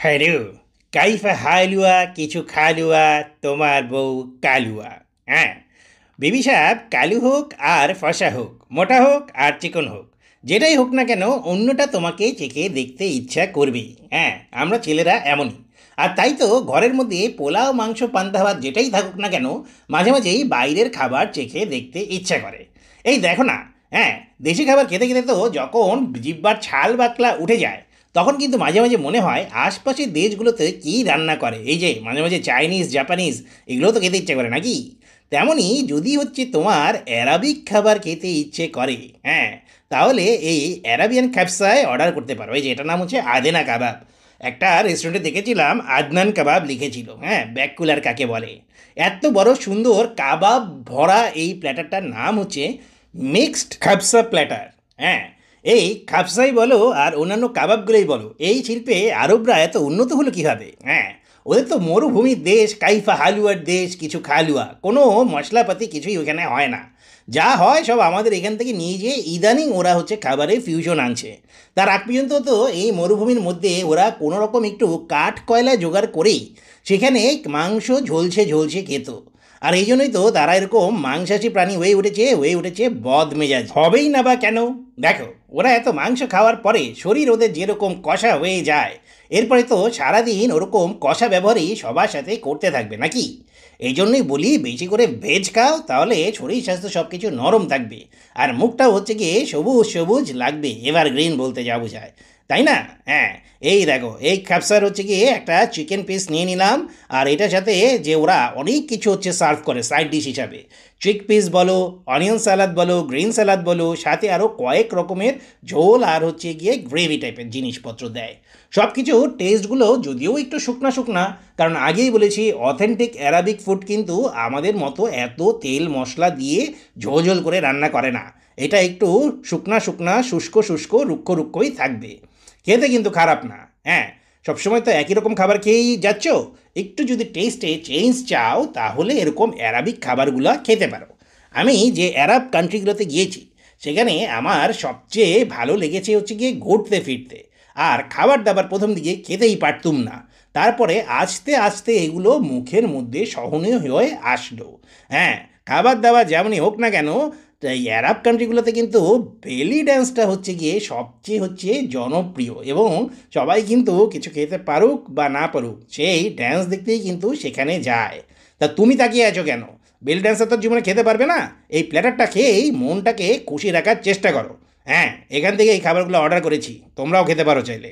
Hello, কাইফা হালুয়া কিছু খালুয়া তোমার বউ কালুয়া। হ্যাঁ, বিবি সাহেব কালু হোক আর ফসা হোক, মোটা হোক আর চিকন হোক, যেটাই হোক না কেন অন্যটা তোমাকে চেখে দেখতে ইচ্ছা করবেই। হ্যাঁ, আমরা ছেলেরা এমনই। আর তাই তো ঘরের মধ্যে পোলাও মাংস পান্তা ভাত যেটাই থাকুক না কেন, মাঝে মাঝেই বাইরের খাবার চেখে দেখতে ইচ্ছা করে। এই দেখো না, হ্যাঁ, দেশি খাবার খেতে খেতে তো যখন জিব্বার ছাল বাকলা উঠে যায়, তখন কিন্তু মাঝে মাঝে মনে হয় আশপাশের দেশগুলোতে কী রান্না করে। এই যে মাঝে মাঝে চাইনিজ জাপানিজ এগুলো তো খেতে ইচ্ছে করে নাকি। তেমনই যদি হচ্ছে তোমার অ্যারাবিক খাবার খেতে ইচ্ছে করে, হ্যাঁ, তাহলে এই অ্যারাবিয়ান খ্যাপসায় অর্ডার করতে পারো। এই যে এটার নাম হচ্ছে আদেনা কাবাব। একটা রেস্টুরেন্টে দেখেছিলাম আদনান কাবাব লিখেছিল, হ্যাঁ, ব্যাকুলার কাকে বলে। এত বড় সুন্দর কাবাব ভরা এই প্ল্যাটারটার নাম হচ্ছে মিক্সড খাবসা প্ল্যাটার। হ্যাঁ, এই খাবসাই বলো আর অন্যান্য কাবাবগুলোই বলো, এই শিল্পে আরবরা এত উন্নত হলো কীভাবে? হ্যাঁ, ওদের তো মরুভূমির দেশ, কাইফা হালুয়ার দেশ, কিছু খালুয়া, কোনো মশলাপাতি কিছুই ওখানে হয় না। যা হয় সব আমাদের এখান থেকে নিয়ে যেয়ে ইদানিং ওরা হচ্ছে খাবারে ফিউশন আনছে। তার আগ পর্যন্ত তো এই মরুভূমির মধ্যে ওরা কোনো রকম একটু কাঠ কয়লা জোগাড় করেই সেখানে মাংস ঝলসে ঝলসে খেত। আর এই জন্যই তো তারা এরকম মাংসাশী প্রাণী হয়ে উঠেছে বদমেজাজ। হবেই না বা কেন? দেখো, ওরা এত মাংস খাওয়ার পরে শরীর ওদের যেরকম কষা হয়ে যায়, এরপরে তো সারাদিন ওরকম কষা ব্যবহারই সবার সাথে করতে থাকবে নাকি। এই জন্যই বলি বেশি করে ভেজ খাও, তাহলে শরীর স্বাস্থ্য সব কিছু নরম থাকবে। আর মুখটাও হচ্ছে গিয়ে সবুজ সবুজ লাগবে, এভারগ্রিন বলতে যা বোঝায়, তাই না? হ্যাঁ, এই দেখো, এই খ্যাপসার হচ্ছে গিয়ে একটা চিকেন পিস নিয়ে নিলাম। আর এটার সাথে যে ওরা অনেক কিছু হচ্ছে সার্ভ করে সাইড ডিশ হিসাবে, চিক পিস বলো, অনিয়ন স্যালাদ বলো, গ্রিন স্যালাদ বলো, সাথে আরও কয়েক রকমের ঝোল আর হচ্ছে গিয়ে গ্রেভি টাইপের জিনিসপত্র দেয়। সব কিছু টেস্টগুলো যদিও একটু শুকনা শুকনা, কারণ আগেই বলেছি অথেন্টিক অ্যারাবিক ফুড কিন্তু আমাদের মতো এত তেল মশলা দিয়ে ঝোল করে রান্না করে না। এটা একটু শুকনা শুকনা, শুষ্ক শুষ্ক, রুক্ষ রুক্ষই থাকবে। খেতে কিন্তু খারাপ না। হ্যাঁ, সবসময় তো একই রকম খাবার খেয়েই যাচ্ছ। একটু যদি টেস্টে চেঞ্জ চাও তাহলে এরকম অ্যারাবিক খাবারগুলো খেতে পারো। আমি যে অ্যারাব কান্ট্রিগুলোতে গিয়েছি, সেখানে আমার সবচেয়ে ভালো লেগেছে হচ্ছে গিয়ে ঘুরতে ফিরতে। আর খাবার দাবার প্রথম দিকে খেতেই পারতুম না, তারপরে আস্তে আস্তে এগুলো মুখের মধ্যে সহনীয় হয়ে আসলো। হ্যাঁ, খাবার দাবার যেমনই হোক না কেন, এই অ্যারাব কান্ট্রিগুলোতে কিন্তু বেলি ড্যান্সটা হচ্ছে গিয়ে সবচেয়ে হচ্ছে জনপ্রিয়, এবং সবাই কিন্তু কিছু খেতে পারুক বা না পারুক সেই ড্যান্স দেখতেই কিন্তু সেখানে যায়। তা তুমি তাকিয়ে আছো কেন? বেলি ড্যান্সটা তো জীবনে খেতে পারবে না। এই প্ল্যাটারটা খেয়েই মনটাকে খুশি রাখার চেষ্টা করো। হ্যাঁ, এখান থেকে এই খাবারগুলো অর্ডার করেছি, তোমরাও খেতে পারো চাইলে।